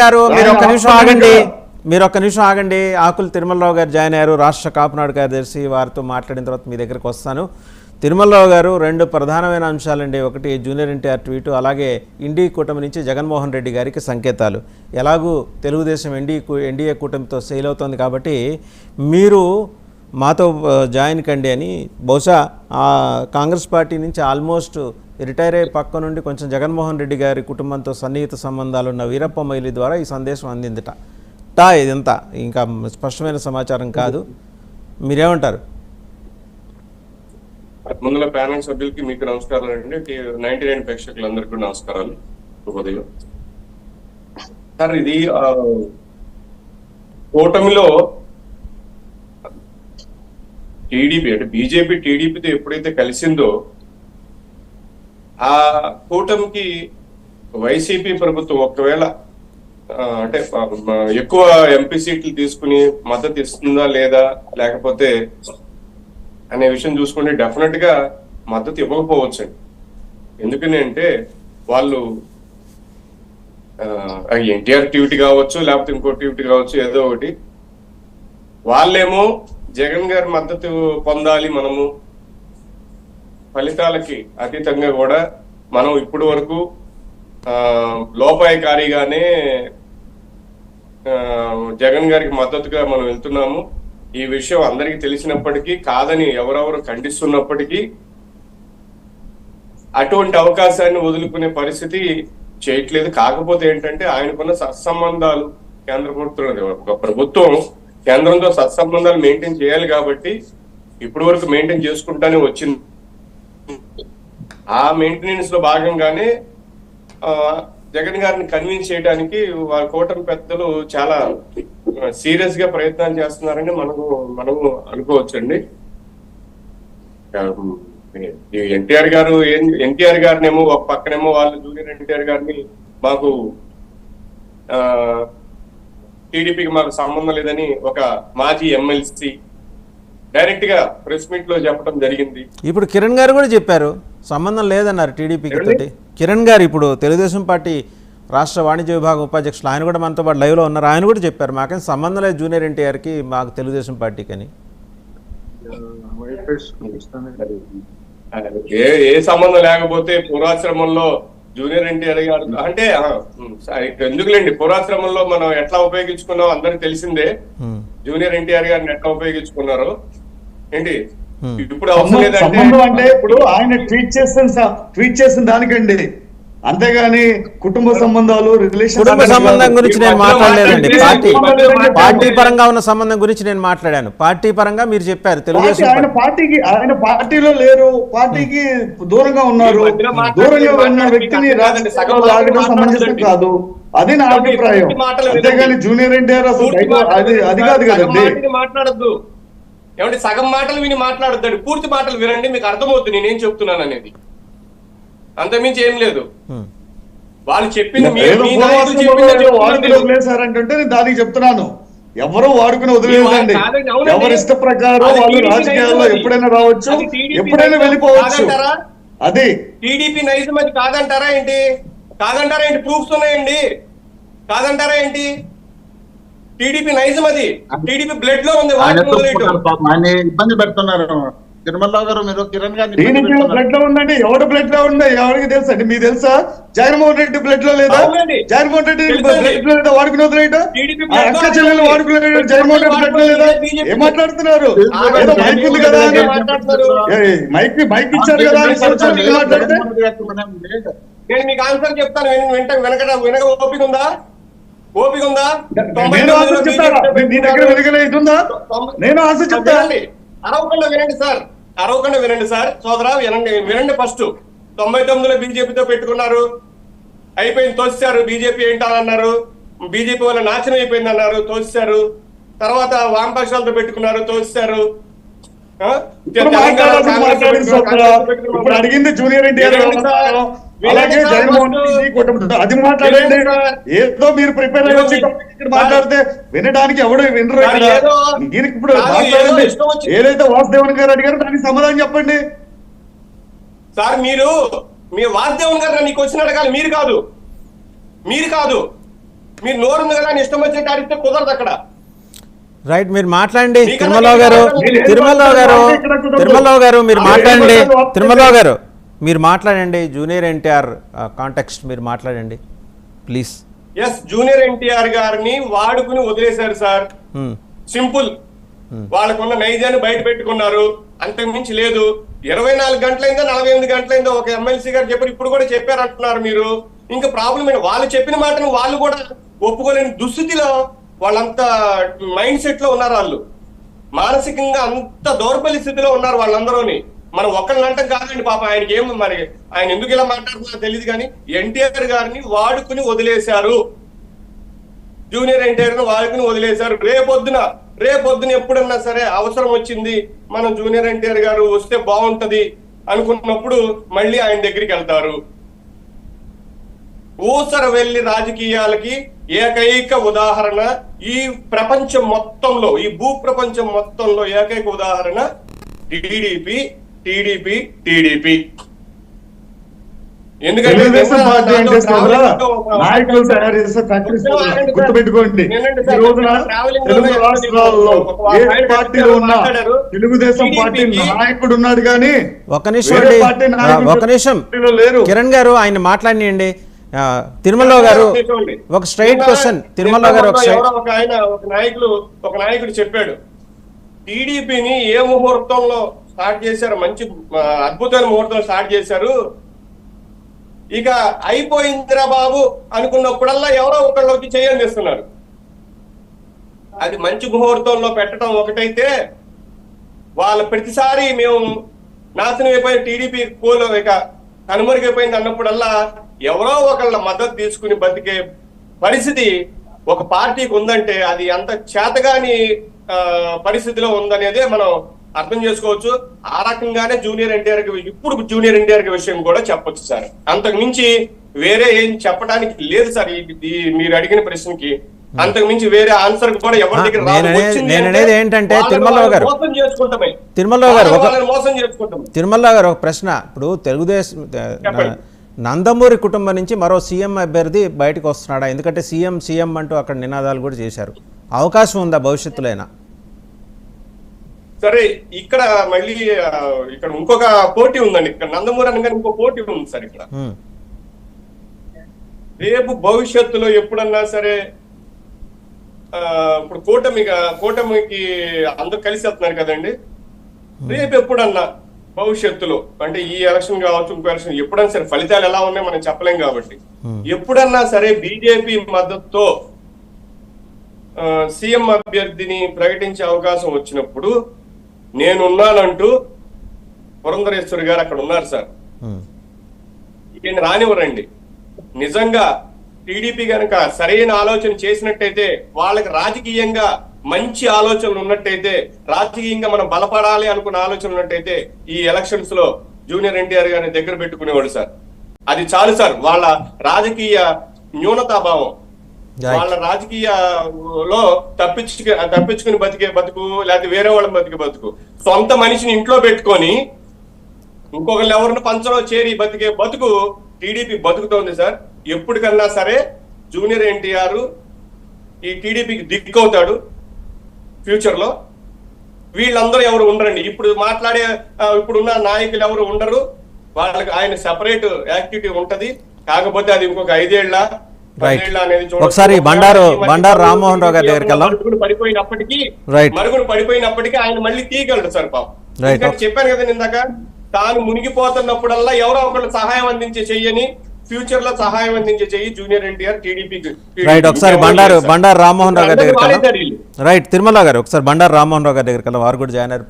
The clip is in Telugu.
గారు మీరు ఒక్క నిమిషం ఆగండి. ఆకుల తిరుమలరావు గారు జాయిన్ అయ్యారు, రాష్ట్ర కాపునాడు కార్యదర్శి. వారితో మాట్లాడిన తర్వాత మీ దగ్గరికి వస్తాను. తిరుమలరావు గారు, రెండు ప్రధానమైన అంశాలండి. ఒకటి జూనియర్ ఎన్టీఆర్ ట్వీటు, అలాగే ఇండీ కూటమి నుంచి జగన్మోహన్ రెడ్డి గారికి సంకేతాలు. ఎలాగూ తెలుగుదేశం ఎన్డీఏ కూటమితో సెయిల్ అవుతుంది కాబట్టి మీరు మాతో జాయిన్ కండి అని, బహుశా కాంగ్రెస్ పార్టీ నుంచి ఆల్మోస్ట్ రిటైర్ అయ్యే పక్క నుండి కొంచెం జగన్మోహన్ రెడ్డి గారి కుటుంబంతో సన్నిహిత సంబంధాలు ఉన్న వీరప్ప మొయిలీ ద్వారా ఈ సందేశం అందిందిట. ఇదంతా ఇంకా స్పష్టమైన సమాచారం కాదు, మీరేమంటారు? ముందులో ప్యానల్ సభ్యులకి మీకు నమస్కారాలు అండి. 99 ప్రేక్షకులందరికీ నమస్కారాలు, శుభోదయం. సార్, ఇది కూటమిలో టీడీపీ అంటే బీజేపీ టీడీపీతో ఎప్పుడైతే కలిసిందో ఆ కూటమికి వైసీపీ ప్రభుత్వం ఒకవేళ అంటే ఎక్కువ ఎంపీ సీట్లు తీసుకుని మద్దతు ఇస్తుందా లేదా లేకపోతే అనే విషయం చూసుకుంటే డెఫినెట్ గా మద్దతు ఇవ్వకపోవచ్చండి. ఎందుకని అంటే వాళ్ళు ఎన్టీఆర్ ట్వీట్ కావచ్చు, లేకపోతే ఇంకో ట్వీట్ కావచ్చు, ఏదో ఒకటి, వాళ్ళేమో జగన్ గారి మద్దతు పొందాలి, మనము ఫలితాలకి అతీతంగా కూడా మనం ఇప్పటి వరకు లోపాయకారిగానే జగన్ గారికి మద్దతుగా మనం వెళ్తున్నాము. ఈ విషయం అందరికీ తెలిసినప్పటికీ, కాదని ఎవరెవరు ఖండిస్తున్నప్పటికీ అటువంటి అవకాశాన్ని వదులుకునే పరిస్థితి చేయట్లేదు. కాకపోతే ఏంటంటే ఆయనకున్న సత్సంబంధాలు కేంద్ర ప్రభుత్వం కేంద్రంతో సత్సంబంధాలు మెయింటైన్ చేయాలి కాబట్టి ఇప్పటి వరకు మెయింటైన్ చేసుకుంటానే వచ్చింది. ఆ మెయింటెనెన్స్ లో భాగంగానే జగన్ గారిని కన్విన్స్ చేయడానికి వారి కూటమి పెద్దలు చాలా సీరియస్ గా ప్రయత్నాలు చేస్తున్నారని మనము అనుకోవచ్చండి. ఎన్టీఆర్ గారినేమో ఒక పక్కనేమో వాళ్ళు జూనియర్ ఎన్టీఆర్ గారిని మాకు టీడీపీకి మాకు సంబంధం లేదని ఒక మాజీ ఎమ్మెల్సీ డైరెక్ట్ గా ప్రెస్ మీట్ లో చెప్పడం జరిగింది. ఇప్పుడు కిరణ్ గారు కూడా చెప్పారు సంబంధం లేదన్నారు టీడీపీకి తోటి. కిరణ్ గారు ఇప్పుడు తెలుగుదేశం పార్టీ రాష్ట్ర వాణిజ్య విభాగం ఉపాధ్యక్షులు, ఆయన కూడా మనతో పాటు లైవ్ లో ఉన్నారు. ఆయన కూడా చెప్పారు మాకేం సంబంధం లేదు జూనియర్ ఎన్టీఆర్ కి మాకు తెలుగుదేశం పార్టీకి అని. ఏ సంబంధం లేకపోతే పూర్వాశ్రమంలో జూనియర్ ఎన్టీఆర్ గారు అంటే ఎందుకులేండి, పూర్వాశ్రమంలో మనం ఎట్లా ఉపయోగించుకున్నాం అందరికి తెలిసిందే. జూనియర్ ఎన్టీఆర్ గారిని ఎట్లా ఉపయోగించుకున్నారో ఏంటి ఇప్పుడు అవసరం అంటే ఇప్పుడు ఆయన ట్వీట్ చేసిన దానికండి, అంతేగాని కుటుంబ సంబంధాలు కుటుంబ సంబంధం గురించి నేను మాట్లాడలేదండి. పార్టీ పరంగా ఉన్న సంబంధం గురించి నేను మాట్లాడాను. పార్టీ పరంగా మీరు చెప్పారు తెలుగుదేశం ఆయన పార్టీలో లేరు, పార్టీకి దూరంగా ఉన్నారు. దూరంగా ఉన్న వ్యక్తిని రాజకీయాల్లో లాగడం సమంజసం కాదు, అది నా అభిప్రాయం. అంతేగాని జూనియర్ ఎన్టీఆర్ అది కాదు కదండి. మాట్లాడద్దు ఏమంటే సగం మాటలు విని మాట్లాడద్దండి, పూర్తి మాటలు వినండి, మీకు అర్థమవుతుంది నేనేం చెప్తున్నాను అనేది. అంతమించి ఏం లేదు. వాళ్ళు చెప్పింది వదిలేశారంటే నేను దానికి చెప్తున్నాను, ఎవరు వాడుకుని వదిలేదండి. ఎవరి ఇష్ట ప్రకారం వాళ్ళు రాజకీయాల్లో ఎప్పుడైనా రావచ్చు, ఎప్పుడైనా వెళ్ళిపోవచ్చు. అది టీడీపీ నైజం అది కాదంటారా ఏంటి? కాదంటారా ఏంటి? ప్రూఫ్స్ ఉన్నాయండి. కాదంటారా ఏంటి? టీడీపీ నైజం అది, టీడీపీ బ్లడ్ లో ఉంది. ఇబ్బంది పెడుతున్నారు తిరుమలరావు గారు, మీరు కిరణ్ గారిని బ్లడ్ లో ఉందండి. ఎవరు బ్లడ్ లో ఉంది ఎవరికి తెలుసు అండి? మీకు తెలుసా? జగన్మోహన్ రెడ్డి బ్లడ్ లో లేదా? జగన్మోహన్ రెడ్డి బ్లడ్ లో లేదా? వాడుకునే వదిలేట అక్క చెల్లెలు వాడుకునే జగన్మోహన్ రెడ్డి బ్లడ్ లో లేదా? ఏం మాట్లాడుతున్నారు? ఏదో మైక్ ఉంది కదా, మైక్ ఇచ్చారు కదా మాట్లాడితే నేను మీకు ఆన్సర్ చెప్తాను. వెనక ఓపిక ఉందా? ఓపిక ఉందా? నీ దగ్గర వెనకలే ఇది ఉందా? నేను ఆన్సర్ చెప్తానండి. అరవకుండా వినండి సార్, అరవకుండా వినండి సార్. సోదరా వినండి. ఫస్ట్ 99లో బీజేపీతో పెట్టుకున్నారు, అయిపోయింది, తోసారు. బీజేపీ ఏంటన్నారు, బీజేపీ వల్ల నాశనం అయిపోయింది అన్నారు, తోసారు. తర్వాత వామపక్షాలతో పెట్టుకున్నారు, తోసారు. అడిగింది జూనియర్ ఎన్టీఆర్, అలాగే జగన్మోహన్ రెడ్డి అది మాట్లాడండి. ఏదో మీరు ప్రిపేర్ అయ్యి వచ్చి మాట్లాడితే వినడానికి ఎవడు వినరు. దీనికి ఇప్పుడు మాట్లాడండి. ఏదైతే వాసుదేవన్ గారు అడిగారో దానికి సమాధానం చెప్పండి సార్. మీరు మీ వాసుదేవన్ గారు నీకు వచ్చిన అడగాలి, మీరు కాదు. మీరు నోరుంది కదా అని ఇష్టం వచ్చే కాడిస్తే కుదరదు అక్కడ. రైట్, మీరు మాట్లాడండి. మీకన్నా తిరుమలరావు గారు, మీరు తిరుమలరావు గారు, తిరుమలరావు గారు మీరు మాట్లాడండి. తిరుమలరావు గారు మీరు మాట్లాడండి. జూనియర్ ఎన్టీఆర్ కాంటెక్స్ట్ మీరు మాట్లాడండి ప్లీజ్. ఎస్, జూనియర్ ఎన్టీఆర్ గారిని వాడుకుని వదిలేశారు సార్. సింపుల్. వాళ్ళకున్న నైజాన్ని బయట పెట్టుకున్నారు, అంతకుమించి లేదు. 24 గంటలైందో 48 గంటలైందో ఒక ఎమ్మెల్సీ గారు చెప్పారు, ఇప్పుడు కూడా చెప్పారు అంటున్నారు మీరు. ఇంకా ప్రాబ్లం ఏంటి? వాళ్ళు చెప్పిన మాటను వాళ్ళు కూడా ఒప్పుకోలేని దుస్థితిలో వాళ్ళంతా మైండ్ సెట్ లో ఉన్నారు. వాళ్ళు మానసికంగా అంత దౌర్బల్య స్థితిలో ఉన్నారు వాళ్ళందరూని. మనం ఒక్కళ్ళని అంటాం కాదండి, పాపం ఆయనకి ఏం మరి ఆయన ఎందుకు ఇలా మాట్లాడుతున్నారో తెలియదు కానీ ఎన్టీఆర్ గారిని వాడుకుని వదిలేశారు. జూనియర్ ఎన్టీఆర్ ని వాడుకుని వదిలేశారు. రేపొద్దున ఎప్పుడన్నా సరే అవసరం వచ్చింది, మనం జూనియర్ ఎన్టీఆర్ గారు వస్తే బాగుంటది అనుకున్నప్పుడు మళ్ళీ ఆయన దగ్గరికి వెళ్తారు. ఊసర వెళ్లి రాజకీయాలకి ఏకైక ఉదాహరణ ఈ ప్రపంచం మొత్తంలో, ఈ భూ ప్రపంచం మొత్తంలో ఏకైక ఉదాహరణ టీడీపీ. ఎందుకంటే నాయకులు తయారు చేసే ఫ్యాక్టరీస్ గుర్తుపెట్టుకోండి. ఈ రోజున తెలుగు రాష్ట్రాల్లో ఏ పార్టీలో ఉన్నా తెలుగుదేశం పార్టీ నాయకుడు ఉన్నాడు కానీ ఒక నిమిషం లేరు. కిరణ్ గారు ఆయన మాట్లాడియండి. తిరుమలరావు గారు ఒక స్ట్రైట్ క్వశ్చన్. తిరుమలరావు గారు ఒక నాయకుడు చెప్పాడు, టీడీపీని ఏ ముహూర్తంలో స్టార్ట్ చేశారు, మంచి అద్భుతమైన ముహూర్తంలో స్టార్ట్ చేశారు, ఇక అయిపోయిందిరా బాబు అనుకున్నప్పుడల్లా ఎవరో ఒకళ్ళు వచ్చి చేయండిస్తున్నారు. అది మంచి ముహూర్తంలో పెట్టడం ఒకటైతే, వాళ్ళ ప్రతిసారి మేము నాశనం అయిపోయిన టీడీపీ కోలు ఇక కనుమరుగైపోయింది అన్నప్పుడల్లా ఎవరో ఒకళ్ళ మద్దతు తీసుకుని బతికే పరిస్థితి ఒక పార్టీకి ఉందంటే అది అంత చేతగాని పరిస్థితిలో ఉందనేదే మనం అర్థం చేసుకోవచ్చు. ఆ రకంగానే జూనియర్ ఎన్టీఆర్ విషయం కూడా చెప్పొచ్చు సార్. అంతకు మించి వేరే ఏం చెప్పడానికి లేదు సార్. మీరు అడిగిన ప్రశ్నకి అంతకు మించి వేరే ఆన్సర్ కూడా ఎవరి దగ్గర నేననేది ఏంటంటే తిరుమలరావు గారు ఒక ప్రశ్న. ఇప్పుడు తెలుగుదేశం నందమూరి కుటుంబం నుంచి మరో సీఎం అభ్యర్థి బయటకు వస్తున్నాడా? ఎందుకంటే సీఎం అంటూ అక్కడ నినాదాలు కూడా చేశారు. అవకాశం ఉందా భవిష్యత్తులో అయినా? సరే, ఇక్కడ మళ్ళీ ఇక్కడ ఇంకొక పోటీ ఉందండి. ఇక్కడ నందమూరి అనగానే ఇంకో పోటీ ఉంది సార్. ఇక్కడ రేపు భవిష్యత్తులో ఎప్పుడన్నా సరే ఇప్పుడు కూటమికి అందరూ కలిసి వస్తున్నారు కదండి. రేపు ఎప్పుడన్నా భవిష్యత్తులో అంటే ఈ ఎలక్షన్ కావచ్చు, ఇంకో ఎలక్షన్ ఎప్పుడన్నా సరే ఫలితాలు ఎలా ఉన్నాయో మనం చెప్పలేం కాబట్టి ఎప్పుడన్నా సరే బీజేపీ మద్దతుతో సీఎం అభ్యర్థిని ప్రకటించే అవకాశం వచ్చినప్పుడు నేనున్నానంటూ పురంధరేశ్వరి గారు అక్కడ ఉన్నారు సార్. ఈయన రానివ్వరండి. నిజంగా టీడీపీ కనుక సరైన ఆలోచన చేసినట్టయితే, వాళ్ళకి రాజకీయంగా మంచి ఆలోచనలు ఉన్నట్టయితే, రాజకీయంగా మనం బలపడాలి అనుకున్న ఆలోచన ఉన్నట్టయితే ఈ ఎలక్షన్స్ లో జూనియర్ ఎన్టీఆర్ గారిని దగ్గర పెట్టుకునేవాడు సార్. అది చాలు సార్. వాళ్ళ రాజకీయ న్యూనతాభావం, వాళ్ళ రాజకీయలో తప్పించుకుని బతికే బతుకు, లేకపోతే వేరే వాళ్ళని బతికే బతుకు, సొంత మనిషిని ఇంట్లో పెట్టుకొని ఇంకొకళ్ళు ఎవరిని పంచలో చేరి బతికే బతుకు టీడీపీ బతుకుతోంది సార్. ఎప్పటికన్నా సరే జూనియర్ ఎన్టీఆర్ ఈ టీడీపీకి దిక్కవుతాడు ఫ్యూచర్ లో. వీళ్ళందరూ ఎవరు ఉండరండి. ఇప్పుడున్న నాయకులు ఎవరు ఉండరు. వాళ్ళకి ఆయన సెపరేట్ యాక్టివిటీ ఉంటది. కాకపోతే అది ఇంకొక 5 ఏళ్ల ఒకసారి బండారు రామ్మోహన్ రావు గారి దగ్గరికి మరుగుడు పడిపోయినప్పటికీ ఆయన మళ్ళీ తీయగలడు సార్. పాపం చెప్పాను కదా ఇందాక, తాను మునిగిపోతున్నప్పుడల్లా ఎవరో ఒకళ్ళు సహాయం అందించే చెయ్యని, ఫ్యూచర్ లో సహాయం అందించే చెయ్యి జూనియర్ ఎన్టీఆర్ టీడీపీకి. రైట్, ఒకసారి బండారు రామ్మోహన్ రావు గారి దగ్గరికి రైట్ తిరుమల గారు ఒకసారి బండారు రామ్మోహన్ రావు గారి దగ్గరికి వారు కూడా జాయిన్ అయ్యారు.